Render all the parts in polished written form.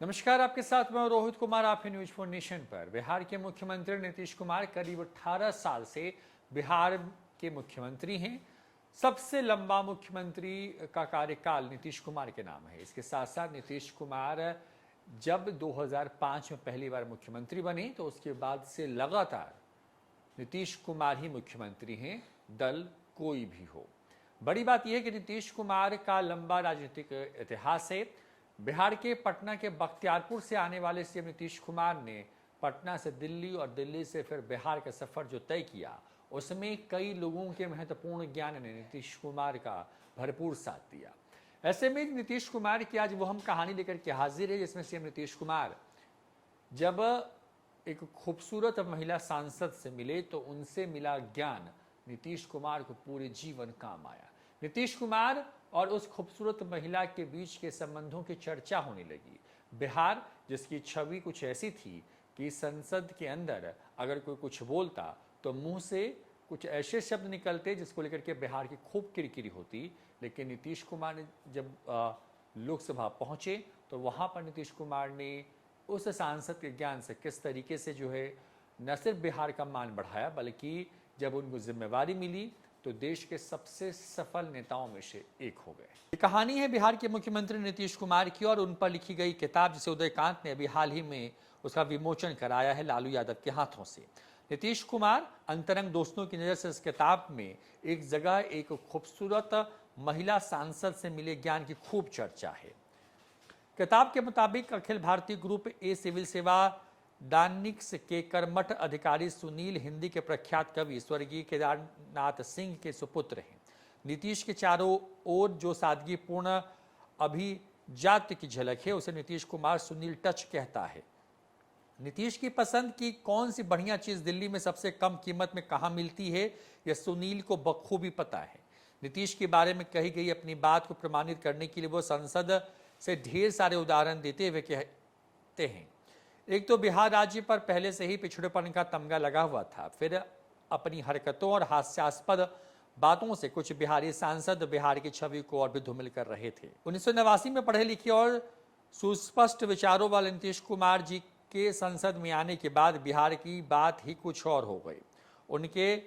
नमस्कार, आपके साथ मैं रोहित कुमार। आप हैं न्यूज फॉर नेशन पर। बिहार के मुख्यमंत्री नीतीश कुमार करीब 18 साल से बिहार के मुख्यमंत्री हैं। सबसे लंबा मुख्यमंत्री का कार्यकाल नीतीश कुमार के नाम है। इसके साथ साथ नीतीश कुमार जब 2005 में पहली बार मुख्यमंत्री बने तो उसके बाद से लगातार नीतीश कुमार ही मुख्यमंत्री हैं, दल कोई भी हो। बड़ी बात यह है कि नीतीश कुमार का लंबा राजनीतिक इतिहास है। बिहार के पटना के बख्तियारपुर से आने वाले सीएम नीतीश कुमार ने पटना से दिल्ली और दिल्ली से फिर बिहार का सफर जो तय किया, उसमें कई लोगों के महत्वपूर्ण ज्ञान ने नीतीश कुमार का भरपूर साथ दिया। ऐसे में नीतीश कुमार की आज वो हम कहानी लेकर के हाजिर है, जिसमें सीएम नीतीश कुमार जब एक खूबसूरत महिला सांसद से मिले तो उनसे मिला ज्ञान नीतीश कुमार को पूरे जीवन काम आया। नीतीश कुमार और उस खूबसूरत महिला के बीच के संबंधों की चर्चा होने लगी। बिहार, जिसकी छवि कुछ ऐसी थी कि संसद के अंदर अगर कोई कुछ बोलता तो मुंह से कुछ ऐसे शब्द निकलते जिसको लेकर के बिहार की खूब किरकिरी होती। लेकिन नीतीश कुमार ने जब लोकसभा पहुंचे तो वहां पर नीतीश कुमार ने उस सांसद के ज्ञान से किस तरीके से जो है न सिर्फ बिहार का मान बढ़ाया, बल्कि जब उनको जिम्मेवारी मिली तो देश के सबसे सफल नेताओं में से एक हो गए। ये कहानी है बिहार के मुख्यमंत्री नीतीश कुमार की और उन पर लिखी गई किताब, जिसे उदयकांत ने अभी हाल ही में उसका विमोचन कराया है लालू यादव के हाथों से। नीतीश कुमार अंतरंग दोस्तों की नजर से इस किताब में एक जगह एक खूबसूरत महिला सांसद से मिले ज्ञान की खूब चर्चा है। किताब के मुताबिक Akhil Bharatiya group A civil सेवा डानिक्स के कर्मठ अधिकारी सुनील हिंदी के प्रख्यात कवि स्वर्गीय केदारनाथ सिंह के सुपुत्र हैं। नीतीश के चारों ओर जो सादगीपूर्ण अभिजात्य की झलक है उसे नीतीश कुमार सुनील टच कहता है। नीतीश की पसंद की कौन सी बढ़िया चीज दिल्ली में सबसे कम कीमत में कहाँ मिलती है, यह सुनील को बखूबी पता है। नीतीश के बारे में कही गई अपनी बात को प्रमाणित करने के लिए वो संसद से ढेर सारे उदाहरण देते हुए कहते हैं। एक तो बिहार राज्य पर पहले से ही पिछड़ेपन का तमगा लगा हुआ था, फिर अपनी हरकतों और हास्यास्पद बातों से कुछ बिहारी सांसद बिहार की छवि को और भी धूमिल कर रहे थे। 1989 में पढ़े लिखे और सुस्पष्ट विचारों वाले नीतीश कुमार जी के संसद में आने के बाद बिहार की बात ही कुछ और हो गई। उनके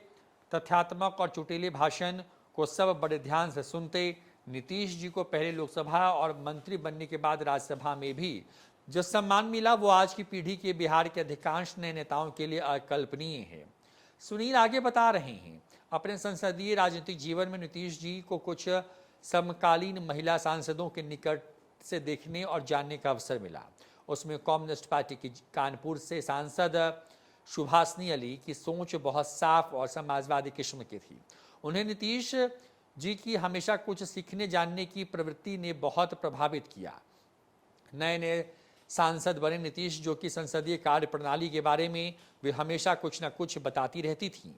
तथ्यात्मक और चुटीले भाषण को सब बड़े ध्यान से सुनते। नीतीश जी को पहले लोकसभा और मंत्री बनने के बाद राज्यसभा में भी जो सम्मान मिला वो आज की पीढ़ी के बिहार के अधिकांश नए नेताओं के लिए अकल्पनीय है। सुनील आगे बता रहे हैं, अपने संसदीय राजनीतिक जीवन में नीतीश जी को कुछ समकालीन महिला सांसदों के निकट से देखने और जानने का अवसर मिला। उसमें कम्युनिस्ट पार्टी की कानपुर से सांसद सुभाषनी अली की सोच बहुत साफ और समाजवादी किस्म की थी। उन्हें नीतीश जी की हमेशा कुछ सीखने जानने की प्रवृत्ति ने बहुत प्रभावित किया। नए नए सांसद बने नीतीश, जो कि संसदीय कार्य प्रणाली के बारे में वे हमेशा कुछ न कुछ बताती रहती थी।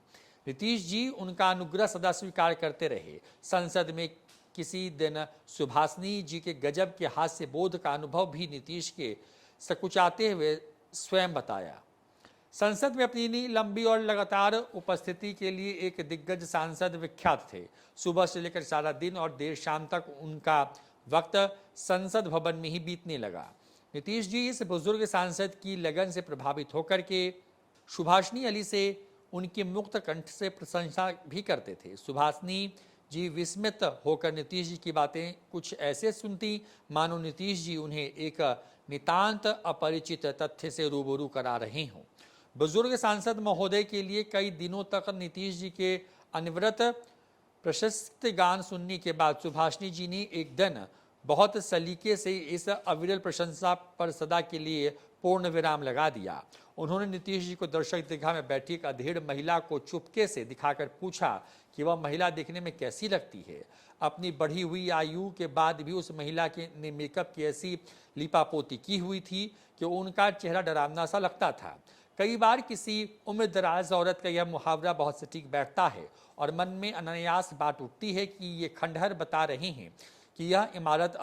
नीतीश जी उनका अनुग्रह सदा स्वीकार करते रहे। संसद में किसी दिन सुभाषनी जी के गजब के हास्य बोध का अनुभव भी नीतीश के सकुचाते हुए स्वयं बताया। संसद में अपनी लंबी और लगातार उपस्थिति के लिए एक दिग्गज सांसद विख्यात थे। सुबह से लेकर सारा दिन और देर शाम तक उनका वक्त संसद भवन में ही बीतने लगा। नीतीश जी इस बुजुर्ग सांसद की लगन से प्रभावित होकर के सुभाषनी अली से उनके मुक्त कंठ से प्रशंसा भी करते थे। सुभाषनी जी विस्मित होकर नीतीश जी की बातें कुछ ऐसे सुनती मानो नीतीश जी उन्हें एक नितांत अपरिचित तथ्य से रूबरू करा रहे हों। बुजुर्ग सांसद महोदय के लिए कई दिनों तक नीतीश जी के अनवरत प्रशस्त गान सुनने के बाद सुभाषनी जी ने एक दिन बहुत सलीके से इस अविरल प्रशंसा पर सदा के लिए पूर्ण विराम लगा दिया। उन्होंने नीतीश जी को दर्शक दीर्घा में बैठी एक अधेड़ महिला को चुपके से दिखाकर पूछा कि वह महिला देखने में कैसी लगती है। अपनी बढ़ी हुई आयु के बाद भी उस महिला के ने मेकअप की ऐसी लिपापोती की हुई थी कि उनका चेहरा डरावना सा लगता था। कई बार किसी उम्रदराज औरत का यह मुहावरा बहुत सटीक बैठता है और मन में अनायास बात उठती है कि ये खंडहर बता रहे हैं कि यह इमारत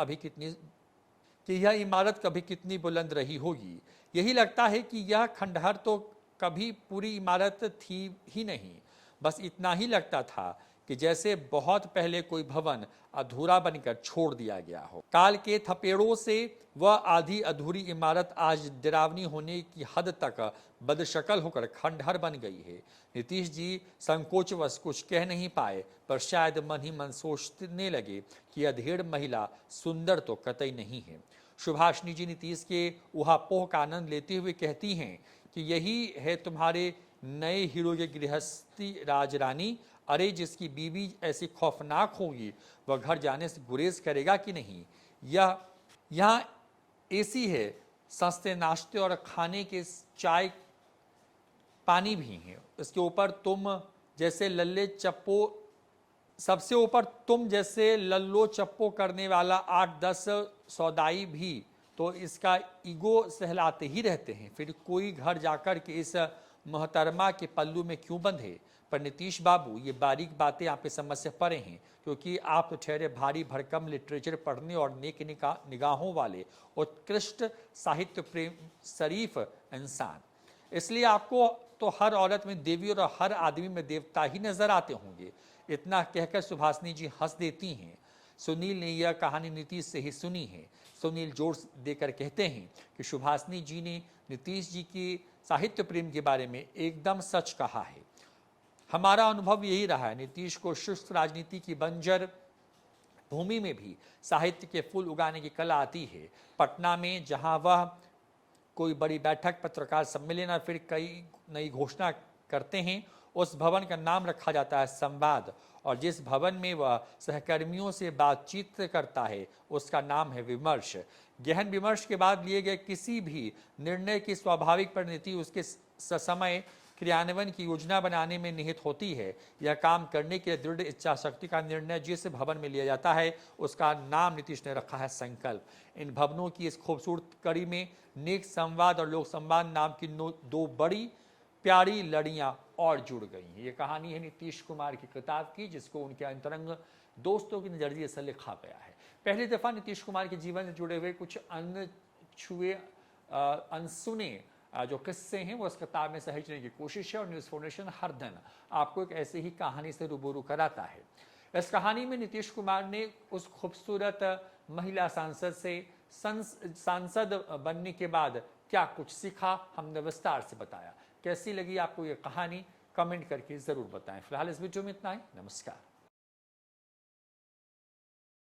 कभी कितनी बुलंद रही होगी। यही लगता है कि यह खंडहर तो कभी पूरी इमारत थी ही नहीं, बस इतना ही लगता था कि जैसे बहुत पहले कोई भवन अधूरा बनकर छोड़ दिया गया हो। काल के थपेड़ों से वह आधी अधूरी इमारत आज डरावनी होने की हद तक बदशकल होकर खंडहर बन गई है। नीतीश जी संकोचवश कुछ कह नहीं पाए, पर शायद मन ही मन सोचने लगे कि अधेड़ महिला सुंदर तो कतई नहीं है। सुभाषिनी जी नीतीश के उहापोह का आनंद लेते हुए कहती हैं कि यही है तुम्हारे नए हीरो की गृहस्थी राजरानी। अरे जिसकी बीवी ऐसी खौफनाक होगी वह घर जाने से गुरेज करेगा कि नहीं। यह यहाँ एसी है, सस्ते नाश्ते और खाने के चाय पानी भी है। इसके ऊपर तुम जैसे लल्ले चप्पो सबसे ऊपर तुम जैसे लल्लो चप्पो करने वाला 8-10 सौदाई भी तो इसका ईगो सहलाते ही रहते हैं। फिर कोई घर जाकर के इस मोहतरमा के पल्लू में क्यों बंधे। पर नीतीश बाबू ये बारीक बातें आप पे समझ से परे हैं, क्योंकि आप तो ठहरे भारी भरकम लिटरेचर पढ़ने और नेक निगाहों वाले उत्कृष्ट साहित्य प्रेम शरीफ इंसान। इसलिए आपको तो हर औरत में देवी और हर आदमी में देवता ही नजर आते होंगे। इतना कहकर सुभाषिनी जी हंस देती हैं। सुनील ने यह कहानी नीतीश से ही सुनी है। सुनील जोर देकर कहते हैं कि सुभाषिनी जी ने नीतीश जी की साहित्य प्रेम के बारे में एकदम सच कहा है। हमारा अनुभव यही रहा है। नीतीश को शुष्क राजनीति की बंजर भूमि में भी साहित्य के फूल उगाने की कला आती है। पटना में जहां वह कोई बड़ी बैठक, पत्रकार सम्मेलन या फिर कई नई घोषणा करते हैं, उस भवन का नाम रखा जाता है संवाद, और जिस भवन में वह सहकर्मियों से बातचीत करता है उसका नाम है विमर्श। गहन विमर्श के बाद लिए गए किसी भी निर्णय की स्वाभाविक परिणति उसके ससमय क्रियान्वयन की योजना बनाने में निहित होती है। यह काम करने के लिए दृढ़ इच्छा शक्ति का निर्णय जिस भवन में लिया जाता है उसका नाम नीतीश ने रखा है संकल्प। इन भवनों की इस खूबसूरत कड़ी में नेक संवाद और लोक संवाद नाम की दो बड़ी प्यारी लड़ियां और जुड़ गई हैं। ये कहानी है नीतीश कुमार की किताब की, जिसको उनके अंतरंग दोस्तों के नजरिए से लिखा गया है। पहली दफा नीतीश कुमार के जीवन से जुड़े हुए कुछ अनछुए अनसुने जो किस्से हैं वो इस किताब में सहेजने की कोशिश है, और न्यूज़ फाउंडेशन हर दिन आपको एक ऐसी ही कहानी से रूबरू कराता है। इस कहानी में नीतीश कुमार ने उस खूबसूरत महिला सांसद से सांसद बनने के बाद क्या कुछ सीखा, हमने विस्तार से बताया। कैसी लगी आपको ये कहानी, कमेंट करके जरूर बताएं। फिलहाल इस वीडियो में इतना ही। नमस्कार।